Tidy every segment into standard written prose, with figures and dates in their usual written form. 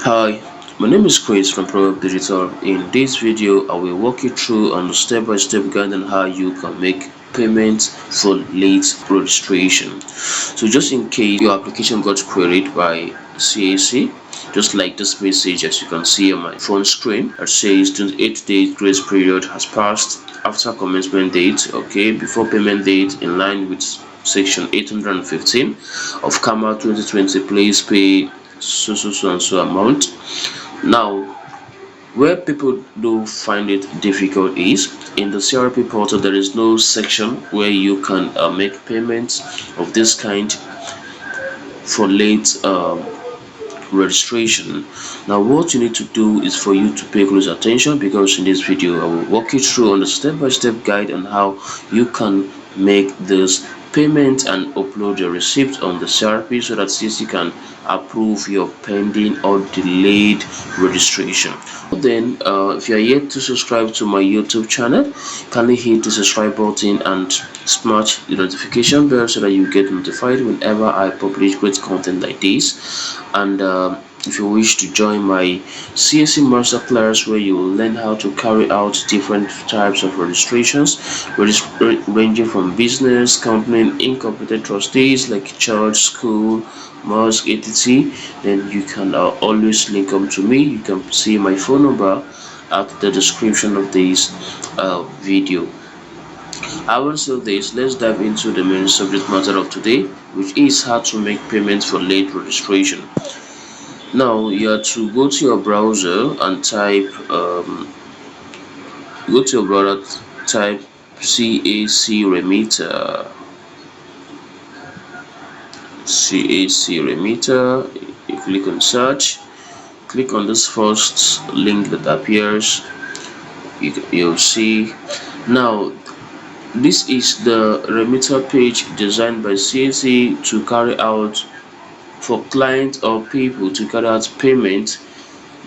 Hi, my name is Chris from Proverb Digital. In this video, I will walk you through on a step-by-step guide on how you can make payments for late registration. So just in case your application got queried by CAC, just like this message as you can see on my phone screen that says 28 days grace period has passed after commencement date, okay, before payment date in line with section 815 of CAMA 2020, please pay so amount. Now, where people do find it difficult is in the CRP portal. There is no section where you can make payments of this kind for late registration. Now what you need to do is for you to pay close attention, because in this video I will walk you through on a step-by-step guide on how you can make this payment and upload your receipt on the CRP so that CC can approve your pending or delayed registration. Then if you are yet to subscribe to my YouTube channel, kindly hit the subscribe button and smash the notification bell so that you get notified whenever I publish great content like this. And if you wish to join my CAC masterclass, where you will learn how to carry out different types of registrations, ranging from business, company, incorporated trustees like church, school, mosque, etc., then you can always link up to me. You can see my phone number at the description of this video. Having said this, let's dive into the main subject matter of today, which is how to make payments for late registration. Now you have to go to your browser and type type CAC remitter. CAC remitter. You click on search, click on this first link that appears. You'll see. Now this is the remitter page designed by CAC to carry out for clients or people to carry out payments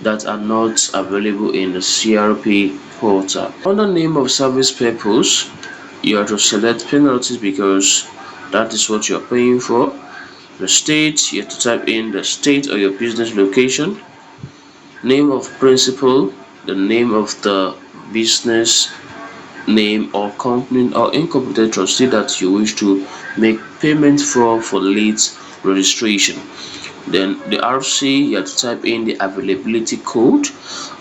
that are not available in the CRP portal. Under name of service purpose, you have to select penalties because that is what you are paying for. The state, you have to type in the state or your business location. Name of principal, the name of the business name or company or incorporated trustee that you wish to make payment for late registration. Then the RC, you have to type in the availability code.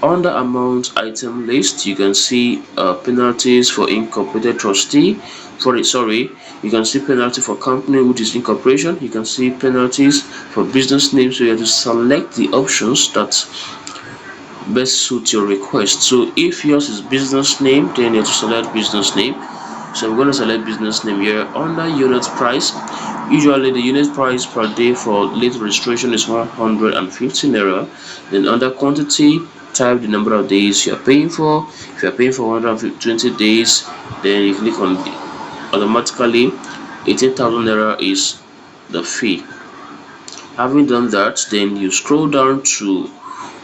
Under amount item list, you can see penalties for incorporated trustee. You can see penalty for company, which is incorporation. You can see penalties for business name, so you have to select the options that best suit your request. So if yours is business name, then you have to select business name. So I'm going to select business name here. Under unit price, usually the unit price per day for late registration is 150 naira. Then under quantity, type the number of days you are paying for. If you are paying for 120 days, then you click on automatically 18,000 naira is the fee. Having done that, then you scroll down to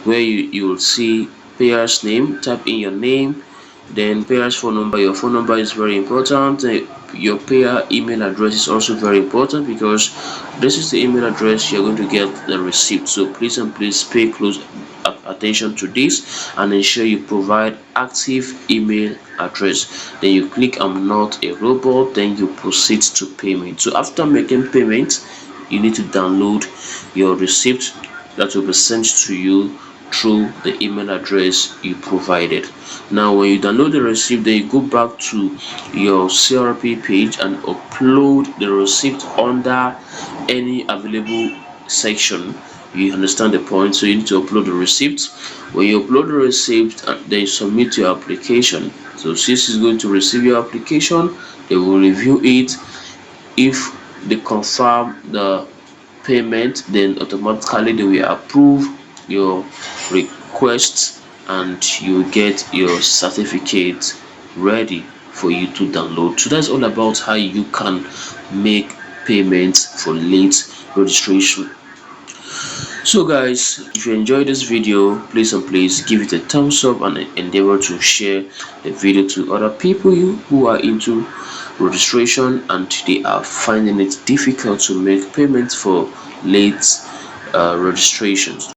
where you will see payer's name. Type in your name, then payer's phone number. Your phone number is very important. Your payer email address is also very important, because this is the email address you're going to get the receipt. So please pay close attention to this and ensure you provide active email address. Then you click I'm not a robot, then you proceed to payment. So after making payment, you need to download your receipt that will be sent to you through the email address you provided. Now when you download the receipt, then you go back to your CRP page and upload the receipt under any available section. You understand the point? So you need to upload the receipt. When you upload the receipt, then you submit your application. So CC is going to receive your application. They will review it. If they confirm the payment, then automatically they will approve your request and you will get your certificate ready for you to download. So that's all about how you can make payments for late registration. So guys, if you enjoyed this video, please give it a thumbs up and endeavor to share the video to other people who are into registration and they are finding it difficult to make payments for late registrations.